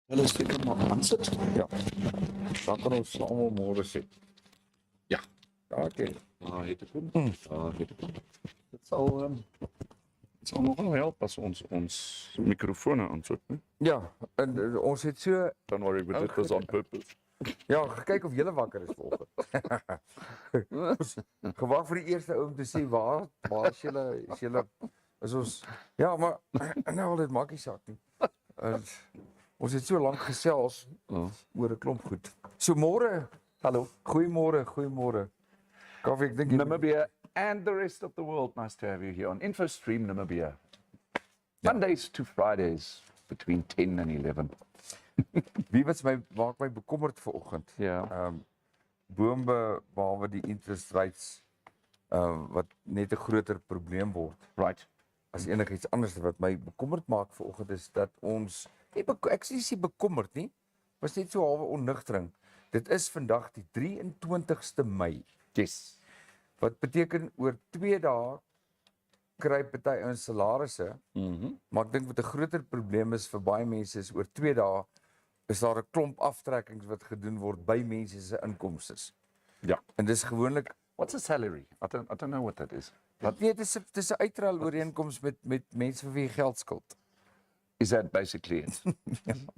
Hulle seker maar aansit. Ja. Dan kan ons almal môre sê. Ja, Ja, okay. daar het ek hom. Daar het ek hom. Dit sal nogal help as ons mikrofone aansit, né? Ja, en ons het so Don't worry, we did this on purpose. ja, gekyk of julle wakker is vanoggend. Gewag vir die eerste ou om te sê waar is julle is ons ja, maar nou dit maak nie saak nie. Ons het so lank gesels oor 'n klomp goed. So môre, hallo, goeiemôre. Kaufeee, ek dink Namibia and the rest of the world, nice to have you here on InfoStream Namibia. Mondays to Fridays between 10 and 11. wie wat maak my bekommerd vanoggend. Ja. Behalwe die interest rates wat net 'n groter probleem word. Right. As enigiets anders wat my bekommerd maak vanoggend is dat ons ek sê bekommerd nie, was net so halwe onnugtering. Dit is vandag die 23ste Mei. Yes. Wat beteken oor 2 dae kry party ons salarisse. Maar ek dink wat 'n groter probleem is vir baie mense is oor 2 dae is daar 'n klomp aftrekkings wat gedoen word by mense se inkomste. Ja. En dis gewoonlik What's a salary? I don't know what that is. nee, dis 'n uitruil ooreenkoms met mense vir wie jy geld skuld. Is that basically it?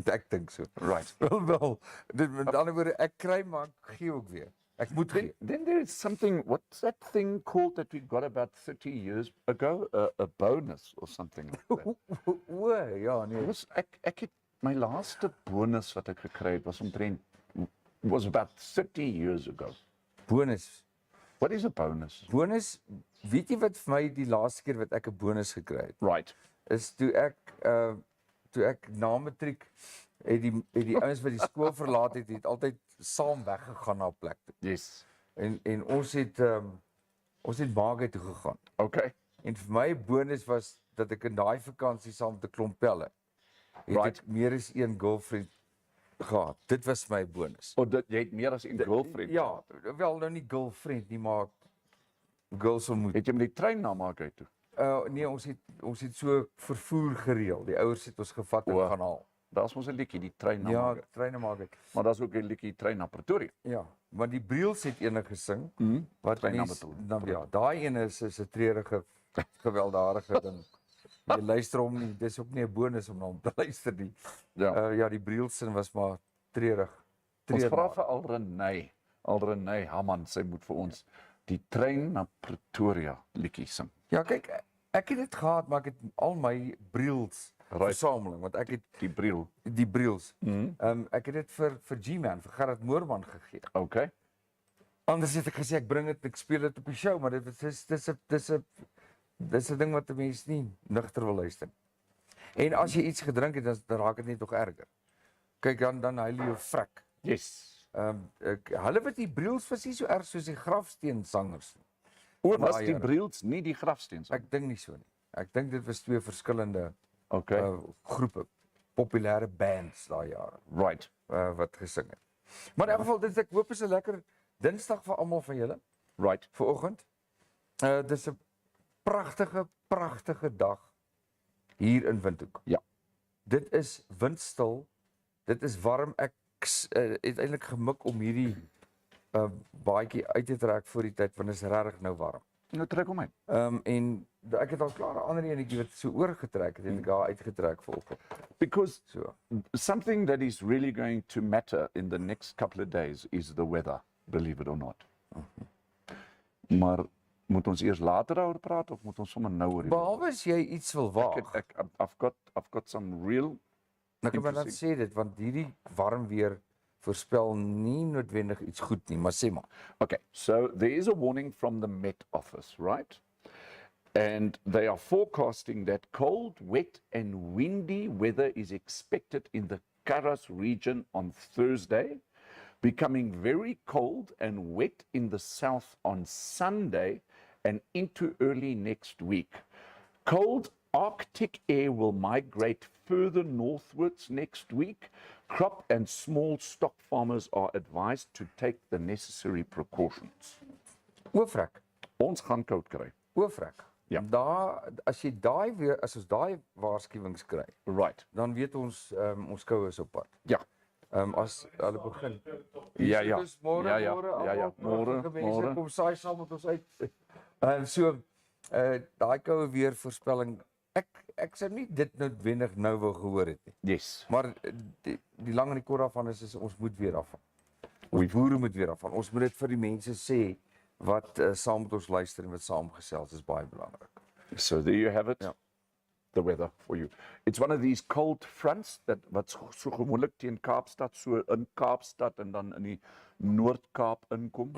Ek dink so. Right. Wel, dit met ander woorde ek kry maar ek gee ook weer. Ek moet gee. Then there is something, what's that thing called that we got about 30 years ago? A bonus or something like that. Ja, nee. Ek het my laaste bonus wat ek gekry het was about 30 years ago. Bonus. What is a bonus? Bonus, weet jy wat vir my die laaste keer wat ek 'n bonus gekry het? Right. Is toe ek na matriek het die ouens wat die skool verlaat het altyd saam weggegaan na 'n plek toe. Yes. En ons het Magai toe gegaan. Okay. En vir my bonus was dat ek in daai vakansie saam met 'n klomp pelle het ek meer as een girlfriend gehad. Dit was my bonus. Jy het meer as een girlfriend? Ja, wel nou nie girlfriend nie, maar girls ontmoet. Het jy met die trein na Magai toe? Nee, ons het so vervoer gereël. Die ouers het ons gevat en gaan haal. Daar's mos 'n liedjie, die trein na Ja, Magai. trein na Magai. Maar daar's ook 'n liedjie, trein na Pretoria. Ja, maar die Briels het ene gesing. Wat Trein na ja, daai ene is 'n treurige, gewelddadige ding. Jy luister hom nie, dis ook nie 'n bonus om na hom te luister nie. Ja, die Brielsin was maar treurig. Ons vra vir Al Renay Hamman, sy moet vir ons die trein na Pretoria liedjie sing. Ja, kyk, ek het dit gehad, maar ek het al my Briels versameling, want ek het Die Briels. Ek het dit vir G-Man, vir Gerard Moorman gegee. Okay. Anders het ek gesê ek bring dit, ek speel dit op die show, maar dis 'n ding wat 'n mens nie nugter wil luister. En as jy iets gedrink het, dan raak dit net nog erger. Kyk dan hy jou vrek. Yes. Hulle wat die Briels was nie so erg soos die grafsteensangers nie. Was die Briels nie die grafsteens? Ek dink nie so nie. Ek dink dit was twee verskillende groepe, populêre bands daai jare. Right. Wat gesing het. Maar in elk geval, ek hoop is 'n lekker Dinsdag vir almal van julle. Right. Vanoggend. Dis 'n pragtige dag hier in Windhoek. Ja. Dit is windstil. Dit is warm. Ek het eintlik gemik om hierdie baadjie uit te trek voor die tyd want dit is regtig nou warm. Nou trek hom uit. En ek het al klaar 'n ander enetjie wat so oorgetrek het, ek daar uitgetrek vanoggend. Because something that is really going to matter in the next couple of days is the weather, believe it or not. Maar moet ons eers later daaroor praat of moet ons sommer nou oor? Behalwe as jy iets wil waag. I've got some real. Nou kan dan sê dit want hierdie warm weer voorspel nie noodwendig iets goed nie, maar sê maar. Okay, so there is a warning from the Met Office, right? And they are forecasting that cold, wet and windy weather is expected in the Karas region on Thursday, becoming very cold and wet in the south on Sunday and into early next week. Cold Arctic air will migrate further northwards next week. Crop and small stock farmers are advised to take the necessary precautions. Oofrek. Ons gaan koud kry. Oofrek. Ja. Daar as ons daai waarskuwings kry, Right. dan weet ons ons koue is op pad. Ja. As hulle begin. Ja, ja. Dus môre, Ja, ja. môre, Ja, ja. almal Môre, pragtige mense, môre. kom saai saam met ons uit. Daai koue weer voorspelling, ek sou nie dit noodwendig nou wil gehoor het nie. Yes. Maar die lang en die kort daarvan is ons moet weer afval. Ons boere moet weer afval. Ons moet dit vir die mense sê wat saam met ons luister en wat saamgesels is baie belangrik. So there you have it. Ja. The weather for you. It's one of these cold fronts that wat so gewoonlik teen Kaapstad, so in Kaapstad en dan in die Noord-Kaap inkom.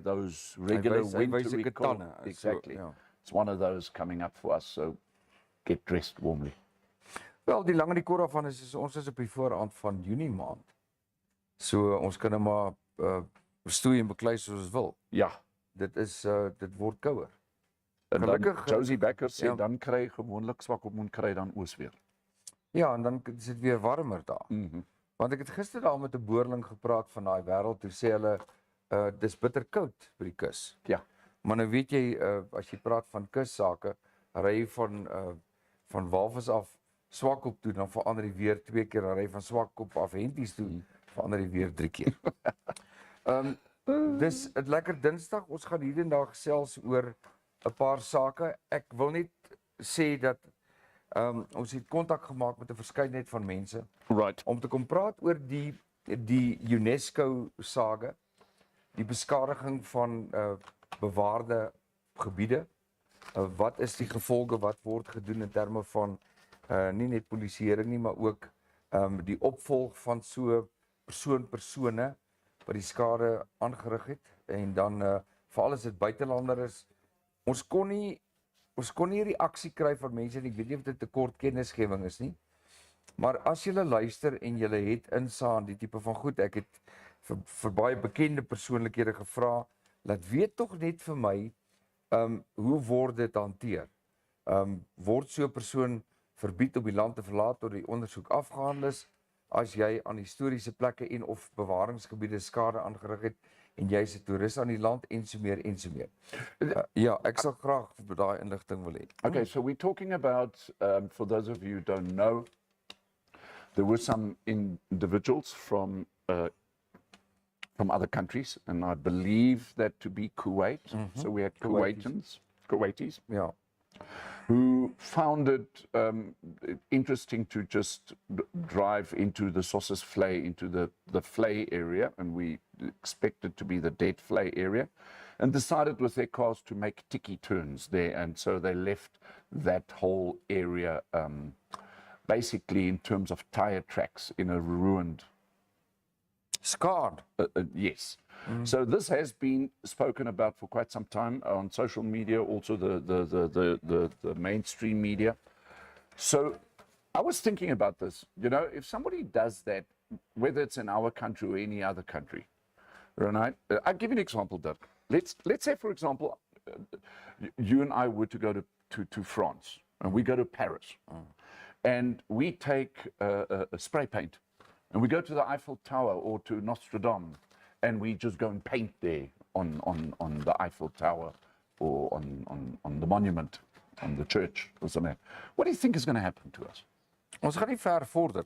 Those regular wintry cold. Exactly. Ja. It's one of those coming up for us, so get dressed warmly. Wel, die lang en die kort daarvan is ons is op die vooraand van Junie maand. So ons kan nou maar stoei en beklei soos ons wil. Ja. Dit word kouer. En dan Gelukkig, Josie Becker sê ja. dan kry gewoonlik swak op moon kry dan oosweer. Ja, en dan is dit weer warmer daar. Want ek het gister daar met 'n boerling gepraat van daai wêreld, toe sê hulle dis bitter koud by die kus. Ja. Maar nou weet jy as jy praat van kussake, ry van Walvis af Swakop toe, dan verander die weer 2 keer, dan ry van Swakop af Henties toe, verander die weer 3 keer. Dis 'n lekker Dinsdag. Ons gaan hierdie dag gesels oor 'n paar sake. Ek wil net sê dat ons het kontak gemaak met 'n verskeidenheid van mense Right. om te kom praat oor die UNESCO sage, die beskadiging van bewaarde gebiede. Wat is die gevolge, wat word gedoen in terme van nie net polisieering nie, maar ook die opvolg van so persone wat die skade aangerig het, en dan veral as dit buitelander is. Ons kon nie reaksie kry van mense, en ek weet nie of dit 'n kort kennisgewing is nie, maar as julle luister en julle het insaan die tipe van goed, ek het vir baie bekende persoonlikhede gevra, laat weet tog net vir my, hoe word dit hanteer? Word so 'n persoon verbied om die land te verlaat tot die ondersoek afgehandel is, as jy aan historiese plekke en of bewaringsgebiede skade aangerig het, en jy is 'n toerist aan die land, en so meer, en so meer. Ja, ek sal graag vir daai inligting wil hê. Okay, so we're talking about, for those of you who don't know, there were some individuals from other countries, and I believe that to be Kuwait. So we had Kuwaitis, Ja. who found it interesting to just drive into the Sossus Vlei, into the Vlei area, and we expected to be the dead Vlei area, and decided with their cars to make tiki turns there, and so they left that whole area basically in terms of tire tracks in a ruined. Scarred. Yes. So this has been spoken about for quite some time on social media, also the mainstream media. So I was thinking about this. You know, if somebody does that, whether it's in our country or any other country, right? I'll give you an example, Dirk. Let's say, for example, you and I were to go to France, and we go to Paris, and we take a spray paint, and we go to the Eiffel Tower or to Nostradam, and we just go and paint there on the Eiffel Tower or on the monument, on the church or something. What do you think is going to happen to us? Ons gaan nie ver vorder.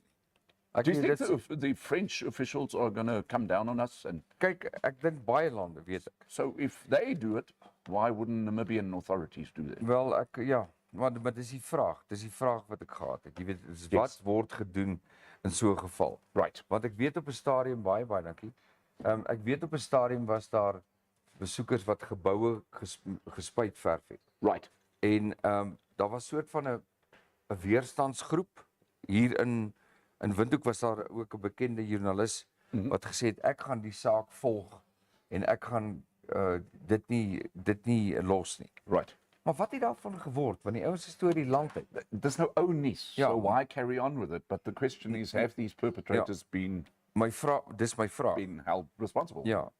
Do you think the French officials are going to come down on us? And Kyk, ek dink baie lande weet ek. so if they do it, why wouldn't Namibian authorities do that? Wel, ja, maar dis die vraag. Dis die vraag wat ek gehad het. Jy weet, wat word gedoen in so 'n geval? Right. Want ek weet op 'n stadium, baie dankie. Ek weet op 'n stadium was daar besoekers wat geboue gespuit verf het. Right. En daar was soort van 'n weerstandsgroep hier in Windhoek. Was daar ook 'n bekende joernalis wat gesê het, ek gaan die saak volg en ek gaan dit nie los nie. Right. Maar wat het daarvan geword? Want die ouens is toe die land uit. There's no own niece, Ja. so why carry on with it? But the question is, have these perpetrators been Dis my vraag. held responsible? Ja,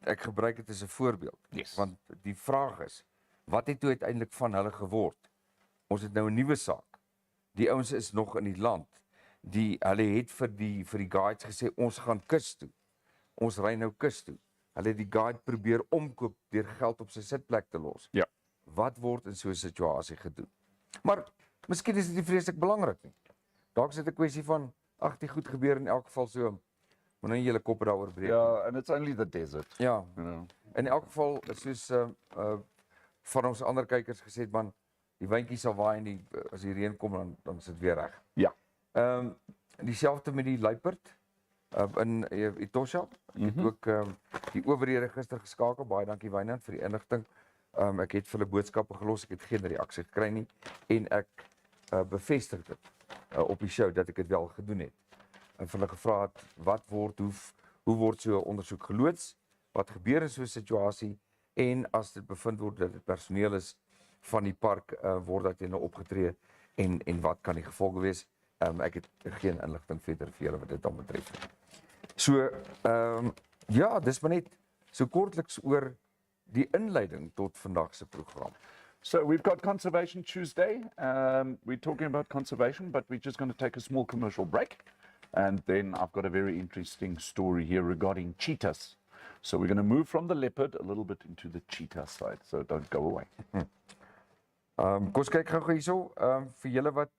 ek gebruik dit as 'n voorbeeld. Yes. Want die vraag is, wat het toe uiteindelik van hulle geword? Ons het nou 'n nuwe saak. Die ouens is nog in die land. Hulle het vir die guides gesê, ons gaan kus toe. Ons ry nou kus toe. Hulle het die guide probeer omkoop deur geld op sy sitplek te los. Ja. wat word in so 'n situasie gedoen? Maar miskien is dit nie vreeslik belangrik nie. Dalk is dit 'n kwessie van, ag, die goed gebeur in elk geval so, moenie julle koppe daaroor breek nie. Yeah, and it's only the desert. Ja. You know. In elk geval, soos van ons ander kykers gesê het, man, die windjie sal waai en as die reën kom dan is dit weer reg. Ja. Dieselfde met die luiperd in Etosha. Ek het ook die owerhede gister geskakel. Baie dankie Wynand vir die inligting. Ek het vir hulle boodskappe gelos. Ek het geen reaksie gekry nie en ek bevestig dit op die show dat ek dit wel gedoen het. En vir hulle gevra het hoe word so 'n ondersoek geloods? Wat gebeur in so 'n situasie en as dit bevind word dat dit personeel is van die park word dat hulle opgetree en wat kan die gevolge wees? Ek het geen inligting verder vir julle wat dit dan betref nie. So ja, dis maar net so kortliks oor die inleiding tot vandag se program. So we've got Conservation Tuesday. We're talking about conservation, but we're just going to take a small commercial break. And then I've got a very interesting story here regarding cheetahs. So we're going to move from the leopard a little bit into the cheetah side. So don't go away. Kom ons kyk gou hierso vir julle wat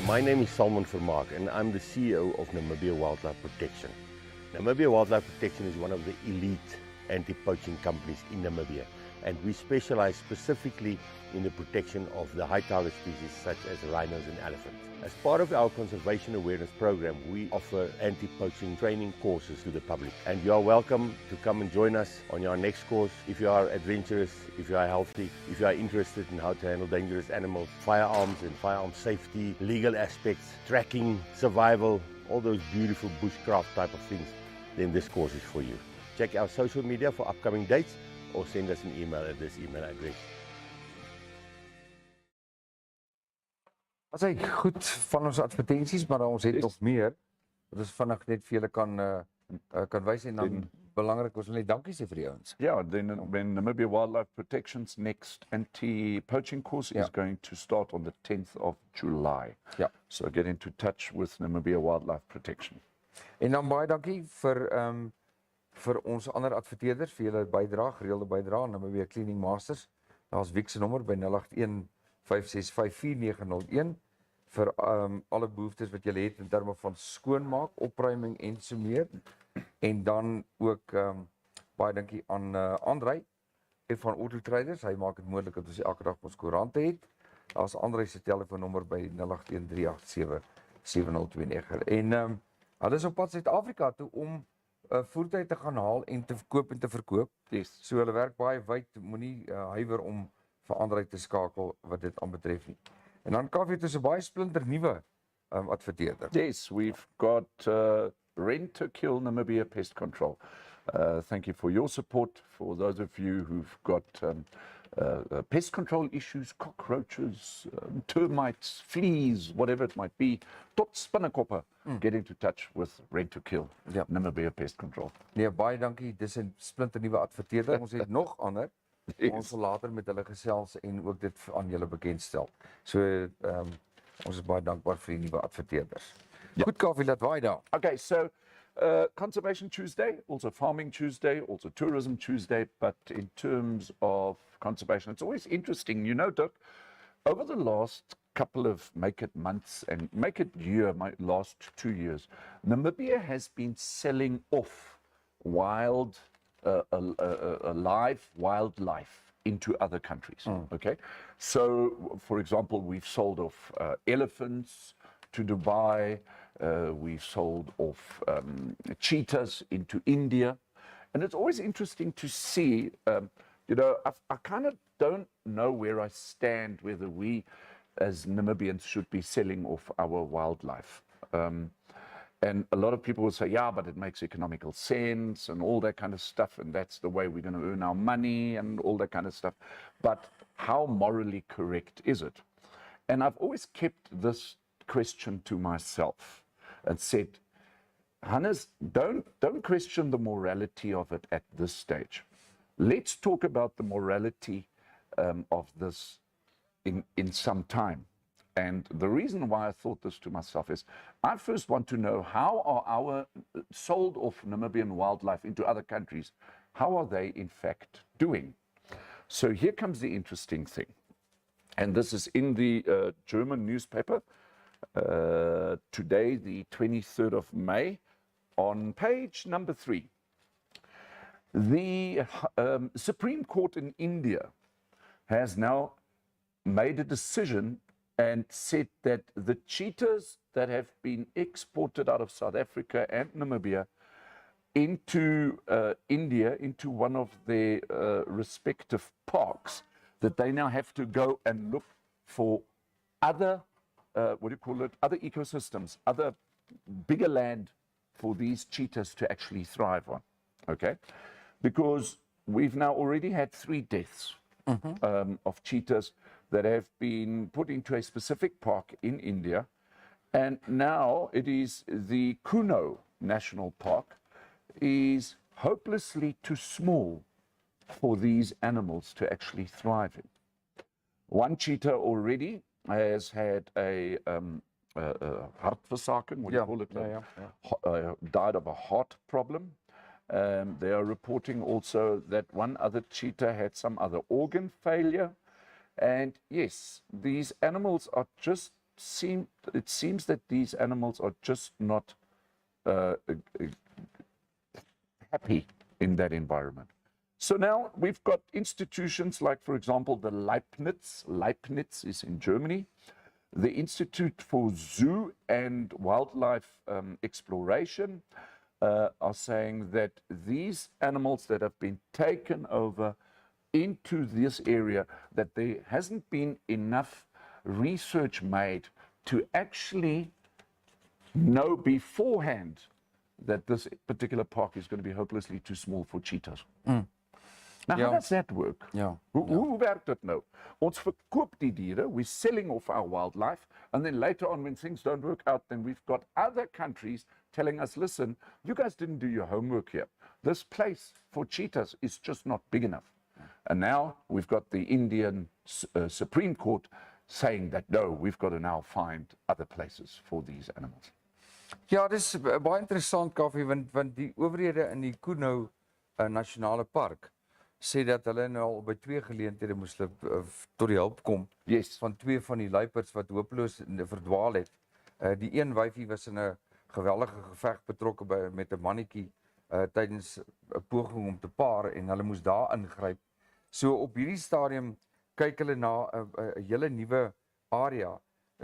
My name is Salman Vermaak and I'm the CEO of Namibia Wildlife Protection. Namibia Wildlife Protection is one of the elite anti-poaching companies in Namibia, and we specialize specifically in the protection of the high target species such as rhinos and elephants. As part of our conservation awareness program, we offer anti-poaching training courses to the public, and you are welcome to come and join us on our next course if you are adventurous, if you are healthy, if you are interested in how to handle dangerous animals, firearms and firearm safety, legal aspects, tracking, survival, all those beautiful bushcraft type of things, then this course is for you. Check our social media for upcoming dates or send us an email at this email address. As hy goed van ons advertensies, maar ons het nog meer. Wat ons vinnig net vir julle kan wys en dan belangrik ons wil net dankie sê vir die ouens. Yeah, then when Namibia Wildlife Protection's next anti-poaching course is going to start on the 10th of July. Ja. So get into touch with Namibia Wildlife Protection. En dan baie dankie vir ons ander adverteerders vir julle bydrae, gereelde bydrae aan Namibia Cleaning Masters. Daar's Wiek se nommer by 081 565 4901 vir alle behoeftes wat jy het in terme van skoonmaak, opruiming en so meer. En dan ook baie dankie aan Andrei van Auto Traders. Hy maak dit moontlik dat ons elke dag ons koerante het. Daar's Andrei se telefoonnommer by 081 387 7029. En hulle is op pad Suid-Afrika toe om voertuie te gaan haal en te koop en te verkoop. Yes. So hulle werk baie wyd, moenie huiwer om vir Andrei te skakel wat dit aanbetref nie. En dan Kaufeee is 'n baie splinter nuwe adverteerder. Yes, we've got Rent to Kill Namibia Pest Control. Thank you for your support. For those of you who've got pest control issues, cockroaches, termites, fleas, whatever it might be, tot spinnekoppe, get into touch with Rent to Kill Namibia Pest Control. Nee, baie dankie. Dis 'n splinter nuwe adverteerder. Ons het nog ander. Ons sal later met hulle gesels en ook dit aan julle bekendstel. So ons is baie dankbaar vir die nuwe adverteerders. Goed Kaufeee, laat waai daar. Okay, so Conservation Tuesday, also Farming Tuesday, also Tourism Tuesday, but in terms of conservation, it's always interesting, you know, Dirk, over the last couple of, make it months and make it year, my last 2 years, Namibia has been selling off live wildlife into other countries. Okay, so for example, we've sold off elephants to Dubai. We've sold off cheetahs into India, and it's always interesting to see. You know, I kind of don't know where I stand, whether we as Namibians should be selling off our wildlife. And a lot of people will say, yeah, but it makes economical sense and all that kind of stuff, and that's the way we're going to earn our money and all that kind of stuff. But how morally correct is it? And I've always kept this question to myself and said, Hannes, don't question the morality of it at this stage. Let's talk about the morality of this in some time. And the reason why I thought this to myself is, I first want to know, how are our sold off Namibian wildlife into other countries, how are they in fact doing? So here comes the interesting thing. And this is in the German newspaper, today, the 23rd of May, on page number 3. The Supreme Court in India has now made a decision and said that the cheetahs that have been exported out of South Africa and Namibia into India, into one of their respective parks, that they now have to go and look for other, other ecosystems, other bigger land for these cheetahs to actually thrive on, okay? Because we've now already had 3 deaths of cheetahs that have been put into a specific park in India, and now it is the Kuno National Park is hopelessly too small for these animals to actually thrive in. One cheetah already has had a hartversaking, what do you call it? Died of a heart problem. They are reporting also that one other cheetah had some other organ failure. And yes, these animals are just, it seems that these animals are just not happy in that environment. So now we've got institutions like, for example, the Leibniz is in Germany, the Institute for Zoo and Wildlife Exploration are saying that these animals that have been taken over into this area, that there hasn't been enough research made to actually know beforehand that this particular park is going to be hopelessly too small for cheetahs. Now, how does that work? Hoe werkt dit nou? Ons verkoop die diere, we're selling off our wildlife, and then later on when things don't work out, then we've got other countries telling us, listen, you guys didn't do your homework here. This place for cheetahs is just not big enough. And now we've got the Indian Supreme Court saying that, no, we've got to now find other places for these animals. Ja, dis baie interessant, Kaufeee, want die owerhede in die Kuno Nasionale Park sê dat hulle nou al by 2 geleenthede moes tot die hulp kom van 2 van die luiperds wat hopeloos verdwaal het. Die een wyfie was in 'n geweldige geveg betrokke met 'n mannetjie tydens 'n poging om te paar, en hulle moes daar ingryp. So op hierdie stadium kyk hulle na 'n hele nuwe area.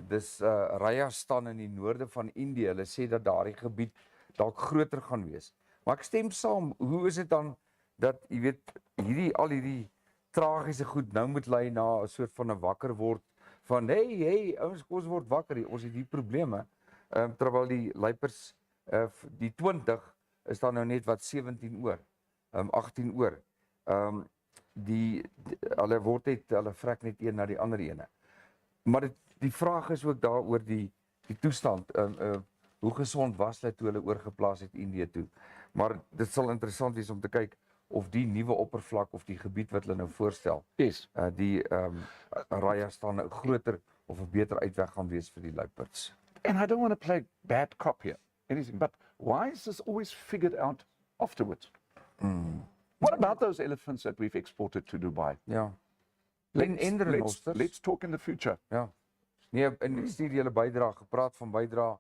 Dis Rajasthan in die noorde van Indië. Hulle sê dat daardie gebied dalk groter gaan wees. Maar ek stem saam, hoe is dit dan dat, jy weet, al hierdie tragiese goed nou moet lei na 'n soort van 'n wakker word van, hey, ons word wakker, ons het die probleme, terwyl die luiperds, die 20 is dan nou net wat 17 oor, 18 oor. Hulle vrek net een na die ander ene. Maar die vraag is ook daar oor die toestand, hoe gesond was hulle toe hulle oorgeplaas het Indië toe. Maar dit sal interessant wees om te kyk of die nuwe oppervlak of die gebied wat hulle nou voorstel, die Rajasthan 'n groter of 'n beter uitweg gaan wees vir die luiperds. And I don't want to play bad cop here, anything, but why is this always figured out afterwards? What about those elephants that we've exported to Dubai? Ja. Let's talk in the future. Ja. Nee, en ek stuur julle bydrae, gepraat van bydrae,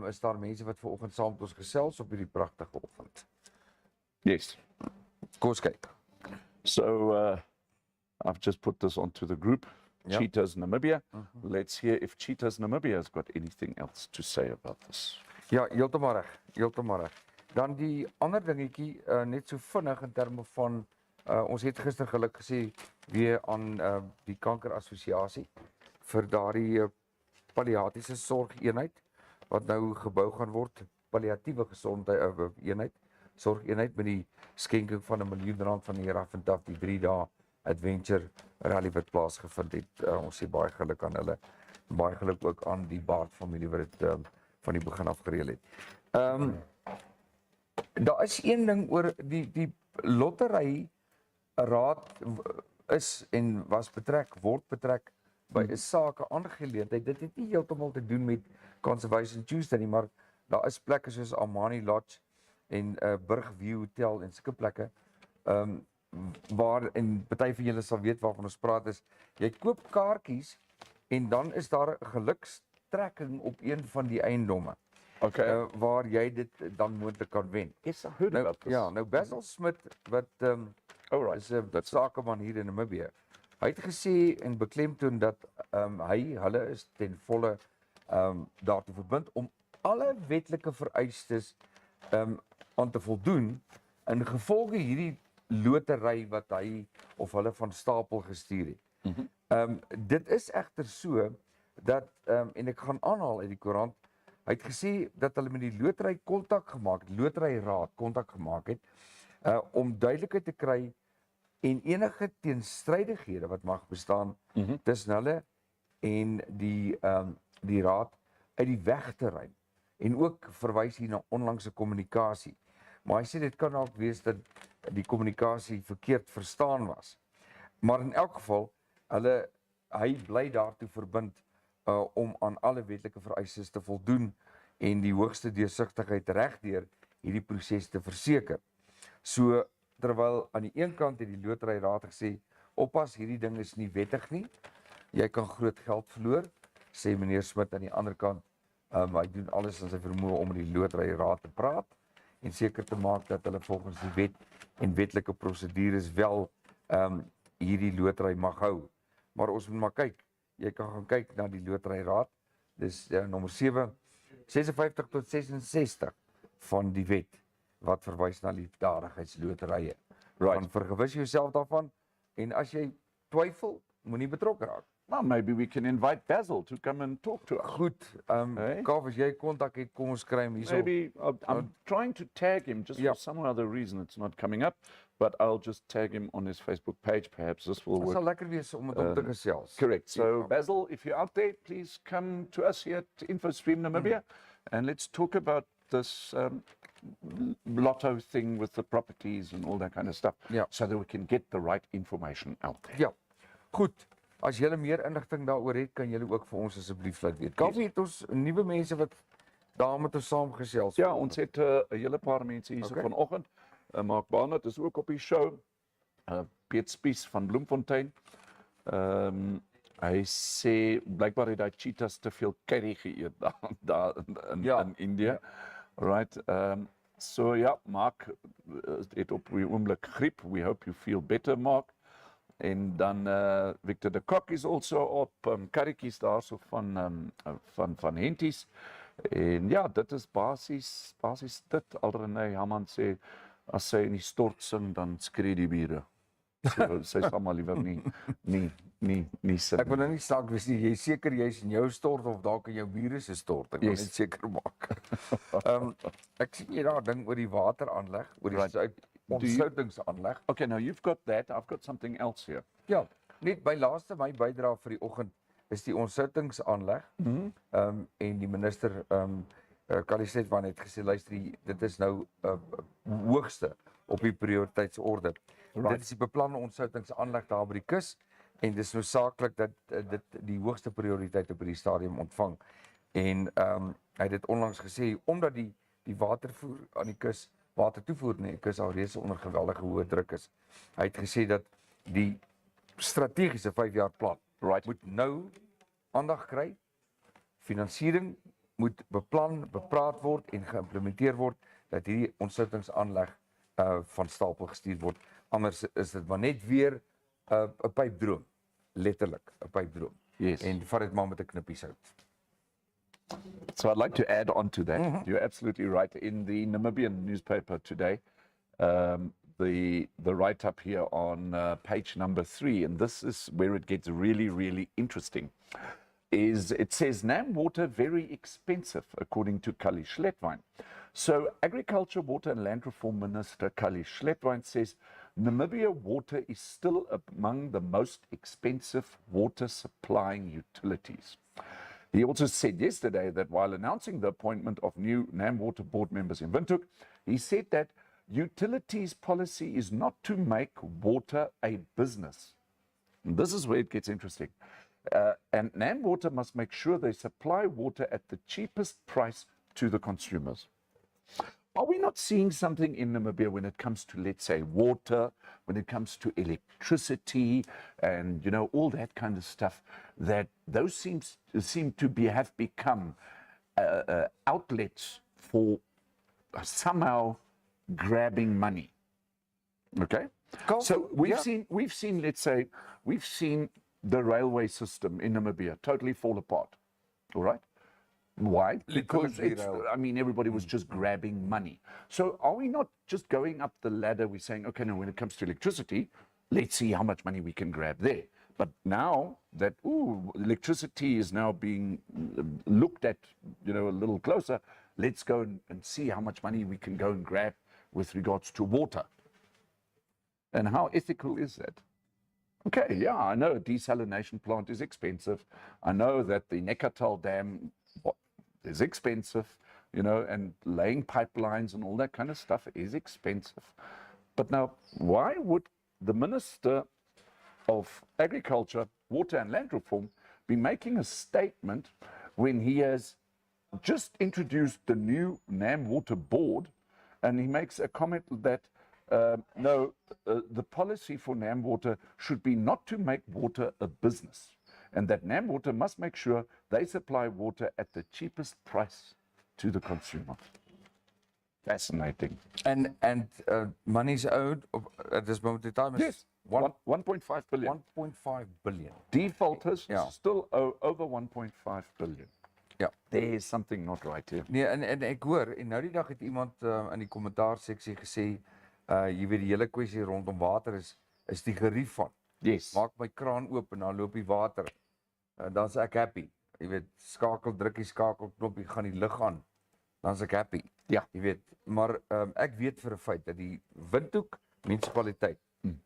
is daar mense wat vanoggend saam met ons gesels op hierdie pragtige oggend. Yes. Kom ons kyk. So I've just put this onto the group, Cheetahs Namibia. Let's hear if Cheetahs Namibia has got anything else to say about this. Ja, heeltemal reg. Dan die ander dingetjie, net so vinnig in terme van, ons het gister geluk gesê weer aan die Kankerassosiasie vir daardie palliatiese sorgeenheid wat nou gebou gaan word palliatiewe gesondheid eenheid, sorgeenheid met die skenking van R1 miljoen van die Raff en Taf die 3 dae adventure rally wat plaasgevind het. Ons sê baie geluk aan hulle. Baie geluk ook aan die Baard familie wat dit van die begin af gereël het. Daar is een ding oor die lottery raad is en word betrek by 'n sake aangeleentheid. Dit het nie heeltemal te doen met Conservation Tuesday nie, maar daar is plekke soos Amani Lodge en Burgview Hotel en sulke plekke waar, en party van julle sal weet waarvan ons praat, is jy koop kaartjies en dan is daar 'n gelukstrekking op een van die eiendomme. Okay. Waar jy dit dan moontlik kan wen. Yes, I heard about this. Ja, nou Basil Smith wat is 'n sakeman hier in Namibië. Hy het gesê en beklemtoon dat hulle is ten volle daartoe verbind om alle wetlike vereistes aan te voldoen in gevolge hierdie lotery wat hy of hulle van stapel gestuur het. Dit is egter so dat en ek gaan aanhaal uit die koerant. Hy het gesê dat hulle met die lotery loteryraad kontak gemaak het om duidelikheid te kry en enige teenstrydighede wat mag bestaan tussen hulle en die raad uit die weg te ruim. En ook verwys hier na onlangse kommunikasie. Maar hy sê dit kan ook wees dat die kommunikasie verkeerd verstaan was. Maar in elk geval, hy bly daartoe verbind om aan alle wetlike vereistes te voldoen en die hoogste deursigtigheid regdeur hierdie proses te verseker. So terwyl aan die een kant het die loteryraad gesê, oppas, hierdie ding is nie wettig nie. Jy kan groot geld verloor, sê meneer Smit aan die ander kant. Hy doen alles in sy vermoë om met die loteryraad te praat en seker te maak dat hulle volgens die wet en wetlike prosedures wel hierdie lotery mag hou. Maar ons moet maar kyk. Jy kan gaan kyk na die loteryraad. Dis nommer 56 tot 66 van die wet wat verwys na liefdadigheidsloterye. Dan vergewis jouself daarvan en as jy twyfel, moenie betrokke raak. Well, maybe we can invite Basil to come and talk to us. Goed, Kauf, as jy kontak het, kom ons kry hom hierso. Maybe I'm trying to tag him just for some other reason. It's not coming up, but I'll just tag him on his Facebook page. Perhaps this will Dit work. sal lekker wees om met hom te gesels. Correct. So, Basil, if you're out there, please come to us here at InfoStream Namibia and let's talk about this lotto thing with the properties and all that kind of stuff so that we can get the right information out there. Ja, goed. As julle meer inligting daaroor het, kan julle ook vir ons asseblief laat weet. Kaffie het ons nuwe mense wat daar met ons saamgesels. Ja, ons het 'n hele paar mense hier vanoggend. Mark Barnett is ook op die show. Piet Spies van Bloemfontein. Hy sê blykbaar het hy cheetahs te veel curry geëet daar in India. Right. So ja, Mark het op die oomblik griep. We hope you feel better, Mark. En dan Victor de Kok is also op karretjies daarso van Henties. En ja, dit is basies dit. Alrené Haman sê as sy in die stort sing dan skree die bure. So sy sal maar liewer nie sing. Ek wil nou nie saak wees nie. Jy seker jy's in jou stort of dalk in jou bure se stort. Ek wil net seker maak. Ek sien jy daar ding oor die wateraanleg, oor die ontsluitingsaanleg. Okay, now you've got that. I've got something else here. Ja, net my laaste bydrae vir die oggend is die ontsluitingsaanleg. En die minister Kaliset van het gesê luister, dit is nou hoogste op die prioriteitsorde. Dit is die beplande ontsluitingsaanleg daar by die kus en dis noodsaaklik dat dit die hoogste prioriteit op hierdie stadium ontvang. En hy het dit onlangs gesê omdat die watervoer aan die kus watertoevoer in die kus al reeds onder geweldige hoë druk is. Hy het gesê dat die strategiese 5-jaar plan moet nou aandag kry. Finansiering moet beplan, bepraat word en geïmplementeer word dat hierdie ontsluitingsaanleg van stapel gestuur word. Anders is dit maar net weer 'n pypdroom, letterlik 'n pypdroom. Yes. En vat dit maar met 'n knippie sout. So I'd like to add on to that. You're absolutely right. In the Namibian newspaper today, the write-up here on page number 3, and this is where it gets really, really interesting. is, it says Nam water very expensive, according to Kali Schletwein. So Agriculture, Water and Land Reform Minister Kali Schletwein says Namibia water is still among the most expensive water supplying utilities. He also said yesterday that while announcing the appointment of new Nam Water Board members in Windhoek, he said that utilities policy is not to make water a business. And this is where it gets interesting. And Nam Water must make sure they supply water at the cheapest price to the consumers. Are we not seeing something in Namibia when it comes to, let's say, water, when it comes to electricity and, you know, all that kind of stuff, that those seem to have become outlets for somehow grabbing money? Okay? So we've seen, let's say, we've seen the railway system in Namibia totally fall apart. All right? Why? Because I mean, everybody was just grabbing money. So are we not just going up the ladder? We're saying, okay, no, when it comes to electricity, let's see how much money we can grab there. But now that, electricity is now being looked at, you know, a little closer, let's go and see how much money we can go and grab with regards to water. And how ethical is that? Okay, yeah, I know a desalination plant is expensive. I know that the Neckartal Dam is expensive, you know, and laying pipelines and all that kind of stuff is expensive. But now, why would the Minister of Agriculture, Water and Land Reform be making a statement when he has just introduced the new Nam Water Board, and he makes a comment that the policy for Nam Water should be not to make water a business, and that Nam Water must make sure they supply water at the cheapest price to the consumer. Fascinating. And money's owed at this moment in time is Yes, 1.5 billion. 1.5 billion. Defaulters Yeah. still owe over 1.5 billion. Ja. There is something not right here. Nee, en ek hoor en nou die dag het iemand in die kommentaarseksie gesê, jy weet die hele kwessie rondom water is die gerief van. Yes. Maak my kraan oop en dan loop die water. Dan's ek happy. Jy weet, druk die skakelknopie, gaan die lig aan. Dan's ek happy. Ja. Jy weet, maar ek weet vir 'n feit dat die Windhoek munisipaliteit,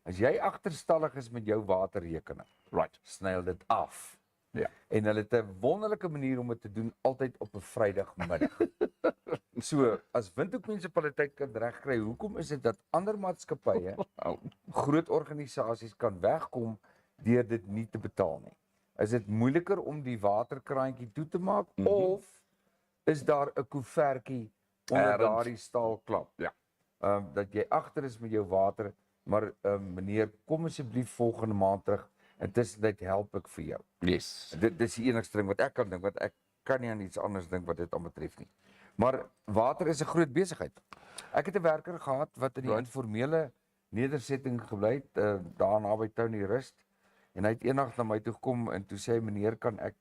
as jy agterstallig is met jou waterrekening, Right. sny hulle dit af. Ja. En hulle het 'n wonderlike manier om dit te doen, altyd op 'n Vrydagmiddag. So, as Windhoek munisipaliteit kan regkry, hoekom is dit dat ander maatskappye, groot organisasies kan wegkom deur dit nie te betaal nie? Is dit moeiliker om die waterkraantjie toe te maak of is daar 'n koevertjie onder daardie staalklap? Ja. Dat jy agter is met jou water, maar meneer, kom asseblief volgende maand terug. Intussen help ek vir jou. Yes. Dit is die enigste ding wat ek kan dink, want ek kan nie aan iets anders dink wat dit aanbetref nie. Maar water is 'n groot besigheid. Ek het 'n werker gehad wat in die informele nedersetting gebly het, daar naby Tony Rust, en hy het eendag na my toe gekom en toe sê hy, meneer, kan ek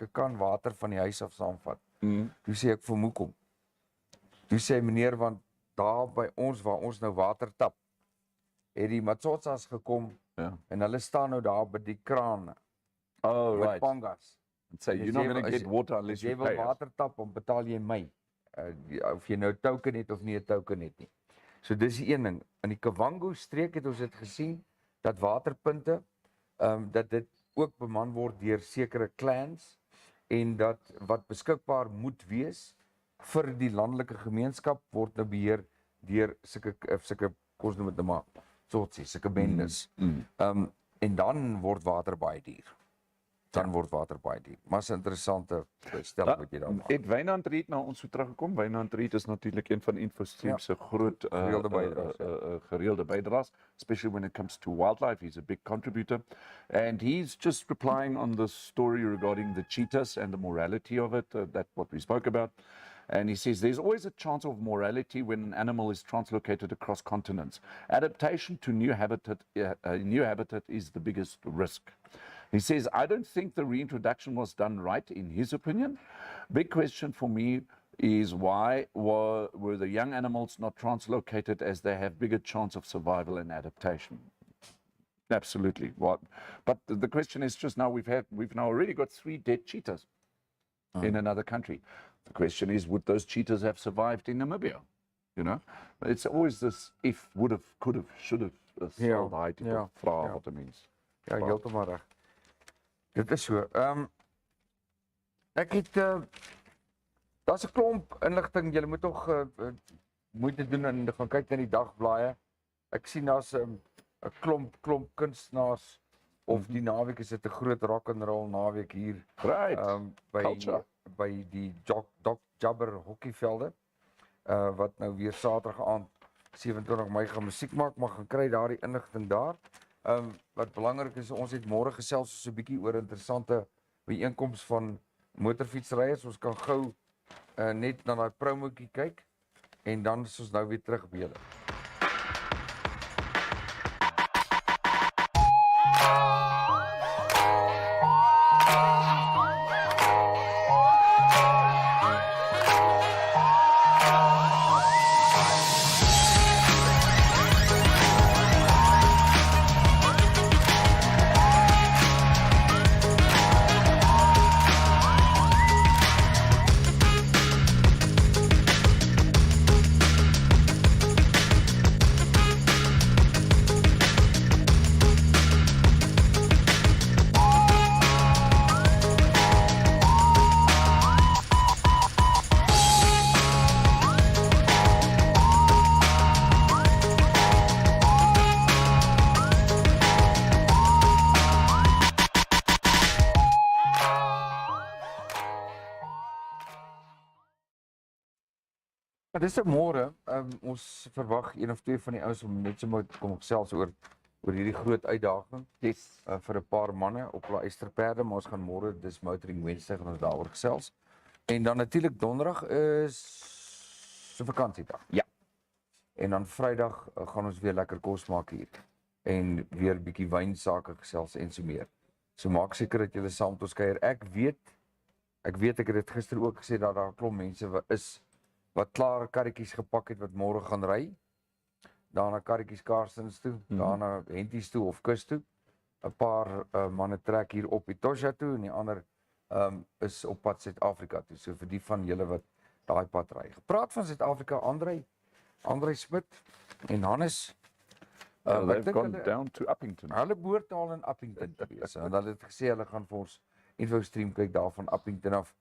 'n kan water van die huis af saamvat? Toe sê ek, vir hoekom? Toe sê hy, meneer, want daar by ons waar ons nou water tap, het die Matsotsas gekom. Ja. En hulle staan nou daar by die kraan. Oh, met right. pangas. And say, you're not going to get water unless jy you wil pay us. water tap, dan betaal jy my. Of jy nou token het of nie 'n token het nie. So dis die een ding. In die Kavango streek het ons dit gesien dat waterpunte dat dit ook beman word deur sekere clans en dat wat beskikbaar moet wees vir die landelike gemeenskap word nou beheer deur sulke kos noem dit nou maar soortjies, sulke bendes. En dan word water baie duur. Maar 'n interessante stel wat jy daar maak. Het Wynand Reed na ons toe teruggekom. Wynand Reed is natuurlik een van InfoStream se groot gereelde bydraers, especially when it comes to wildlife. He's a big contributor, and he's just replying on the story regarding the cheetahs and the morality of it, that what we spoke about. And he says there's always a chance of morality when an animal is translocated across continents. Adaptation to new habitat is the biggest risk. He says, I don't think the reintroduction was done right, in his opinion. Big question for me is why were the young animals not translocated, as they have bigger chance of survival and adaptation? Absolutely. What? But the question is just now we've now already got 3 dead cheetahs in another country. The question is, would those cheetahs have survived in Namibia? You know, it's always this if, would have, could have, should have, sal daai tipe ja, vrae ja. wat 'n mens. Ja, heeltemal reg. Dit is so. Ek het daar's 'n klomp inligting. Jy moet tog moeite doen en gaan kyk na die dagblaaie. Ek sien daar's 'n klomp kunstenaars of die naweek is dit 'n groot rock and roll naweek hier. Right. By die Doc Jabber hokkievelde. Wat nou weer Saterdag aand 27 Mei gaan musiek maak, maar gaan kry daardie inligting daar. Wat belangrik is, ons het môre gesels so 'n bietjie oor interessante byeenkoms van motorfietsryers. Ons kan gou net na daai promotjie kyk en dan is ons nou weer terug by julle. Dis môre, ons verwag een of twee van die ouens om net so moet kom gesels oor hierdie groot uitdaging. Yes. Vir 'n paar manne op hulle eysterperde, maar ons gaan môre dis Motoring Wednesday gaan ons daaroor gesels. En dan natuurlik donderdag is 'n vakansiedag. Ja. En dan Vrydag gaan ons weer lekker kos maak hier en weer 'n bietjie wynsake gesels en so meer. So maak seker dat julle saam met ons kuier. Ek weet ek het dit gister ook gesê dat daar 'n klomp mense wat klaar karretjies gepak het wat môre gaan ry. Daarna karretjies Karstens toe, daarna Henties toe of kus toe. 'n Paar manne trek hier op Etosha toe en die ander is op pad Suid-Afrika toe. So vir die van julle wat daai pad ry. Gepraat van Suid-Afrika, Andrei Smit en Hannes. They've gone down to Uppington. Hulle behoort al in Uppington te wees. En hulle het gesê hulle gaan vir ons InfoStream kyk daar van Uppington af.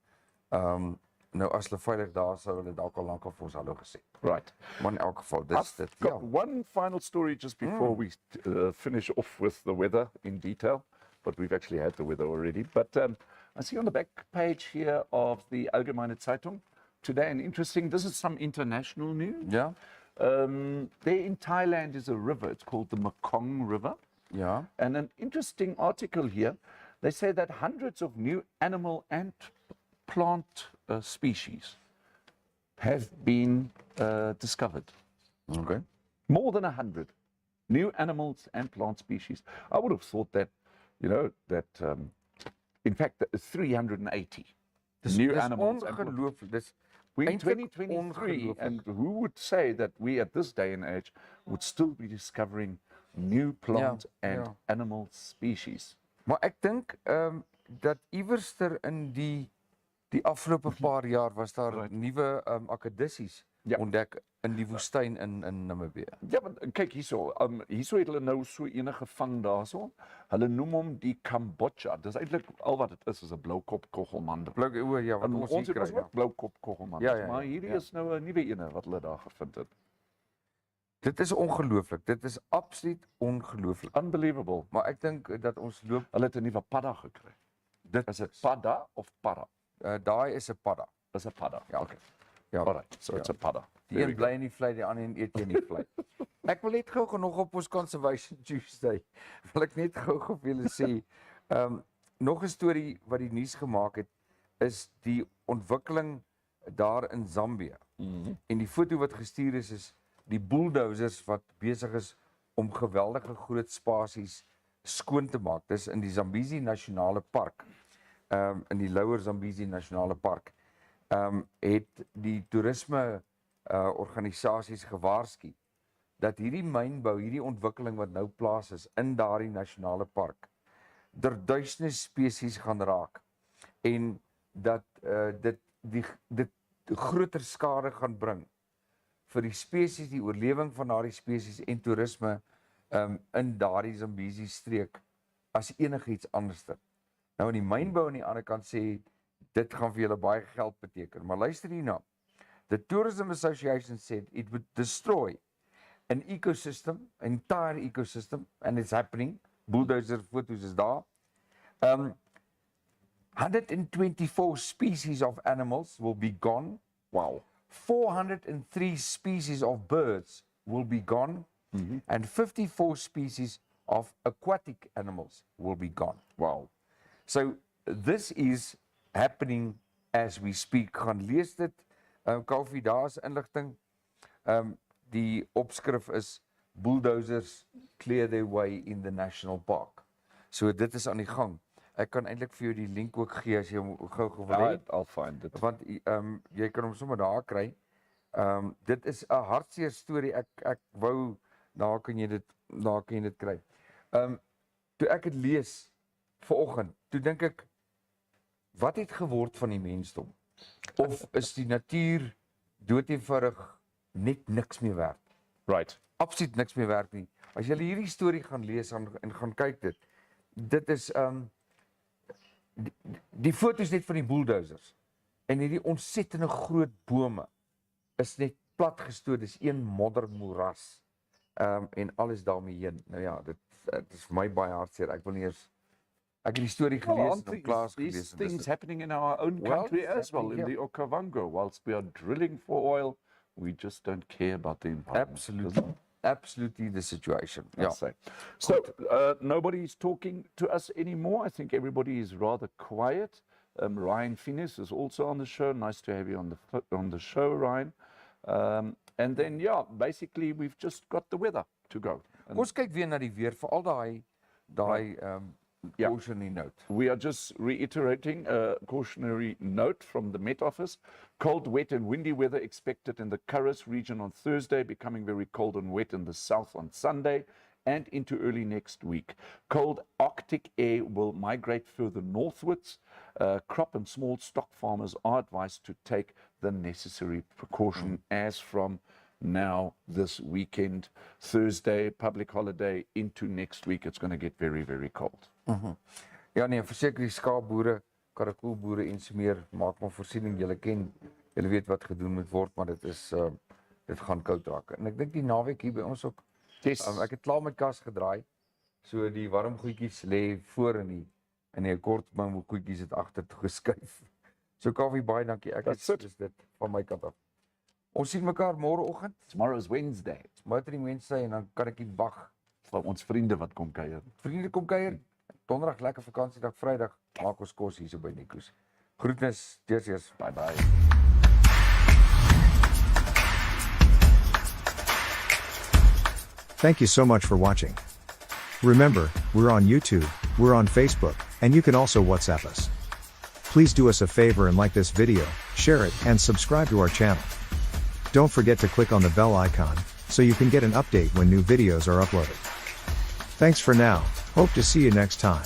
Nou as hulle veilig daar sou hulle dalk al lank al vir ons hallo gesê. Right. Maar in elk geval dis dit. Got one final story just before we finish off with the weather in detail, but we've actually had the weather already. But I see on the back page here of the Allgemeine Zeitung today, and interesting, this is some international news. Ja. There in Thailand is a river, it's called the Mekong River. Ja. And an interesting article here, they say that hundreds of new animal and plant species have been discovered. Okay. More than 100 new animals and plant species. I would have thought that, in fact, 380 new animals. Ongelooflik. We're in 2023, and who would say that we at this day and age would still be discovering new plant and animal species? Maar ek dink dat iewerster in die afgelope paar jaar was daar nuwe akkedisies ontdek in die woestyn in Namibia. Ja, want kyk hierso het hulle nou so enige vang daarso. Hulle noem hom die Kambodja. Dis eintlik al wat dit is 'n bloukop koggelman. Ja, wat ons hier kry. Ons ook bloukop koggelman. Ja, maar hierdie is nou 'n nuwe ene wat hulle daar gevind het. Dit is ongelooflik. Dit is absoluut ongelooflik. Unbelievable. Maar ek dink dat ons loop. Hulle het 'n nuwe padda gekry. Dit is 'n padda of para? Daai is 'n padda. Dis 'n padda. Ja. Okay. Ja. Alright. So it's a padda. Die een bly in die vlei, die ander een eet jy nie vlei. Ek wil net gou nog op ons Conservation Tuesday. Wil ek net gou vir julle sê, nog 'n storie wat die nuus gemaak het is die ontwikkeling daar in Zambië. En die foto wat gestuur is die bulldozers wat besig is om geweldige groot spasies skoon te maak. Dis in die Zambezi Nasionale Park. In die Lower Zambezi Nasionale Park. Het die toerisme organisasies gewaarsku dat hierdie mynbou, hierdie ontwikkeling wat nou plaas is in daardie nasionale park, duisende spesies gaan raak en dat dit groter skade gaan bring vir die spesies, die oorlewing van daardie spesies en toerisme in daardie Zambezi streek as enigiets anderster. Nou in die mynbou aan die ander kant sê, dit gaan vir julle baie geld beteken, maar luister hierna. The Tourism Association said it would destroy an ecosystem, an entire ecosystem, and it's happening. Bulldozer foto's is daar. 124 species of animals will be gone. Wow. 403 species of birds will be gone. And 54 species of aquatic animals will be gone. Wow. So this is happening as we speak. Gaan lees dit. Kaufeee, daar is inligting. Die opskrif is Bulldozers clear their way in the national park. So dit is aan die gang. Ek kan eintlik vir jou die link ook gee as jy hom gou wil hê. I'll find it. Want jy kan hom sommer daar kry. Dit is 'n hartseer storie. Ek wou daar kan jy dit kry. Toe ek dit lees vanoggend, toe dink ek, wat het geword van die mensdom? Of is die natuur doodeenvoudig net niks meer werd? Right. Absoluut niks meer werd nie. As jy hierdie storie gaan lees en gaan kyk dit is die foto's net van die bulldozers en hierdie ontsettende groot bome is net platgestoot, dis een moddermoeras en alles daarmee heen. Nou ja, dit is vir my baie hartseer. Ek wil nie eers ek het die storie gelees en klaas gelees. These things happening in our own country as well, in the Okavango. Whilst we are drilling for oil, we just don't care about the environment. Absolutely the situation. Yeah. So nobody's talking to us anymore. I think everybody is rather quiet. Ryan Fiennes is also on the show. Nice to have you on the show, Ryan. And then, yeah, basically we've just got the weather to go. Ons kyk weer na die weer, veral daai cautionary note. We are just reiterating a cautionary note from the Met Office. Cold, wet and windy weather expected in the Karras region on Thursday, becoming very cold and wet in the south on Sunday and into early next week. Cold Arctic air will migrate further northwards. Crop and small stock farmers are advised to take the necessary precaution as from now this weekend, Thursday, public holiday, into next week. It's going to get very, very cold. Ja nee, verseker die skaapboere, karakoolboere en so meer, maak maar voorsiening. Julle weet wat gedoen moet word, maar dit gaan koud raak. En ek dink die naweek hier by ons ook. Yes. Ek het klaar met kas gedraai. So die warm goedjies lê voor in die kort goedjies het agter toe geskuif. So Kaufeee, baie dankie. Dis dit van my kant af. Ons sien mekaar môreoggend. Tomorrow's Wednesday. Tomorrow Wednesday en dan kan ek nie wag vir ons vriende wat kom kuier. Vriende kom kuier. Donderdag lekker vakansiedag, Vrydag maak ons kos hier so by Nico's. Groetnis, cheers. Bye bye. Thank you so much for watching. Remember, we're on YouTube, we're on Facebook, and you can also WhatsApp us. Please do us a favor and like this video, share it, and subscribe to our channel. Don't forget to click on the bell icon, so you can get an update when new videos are uploaded. Thanks for now, hope to see you next time.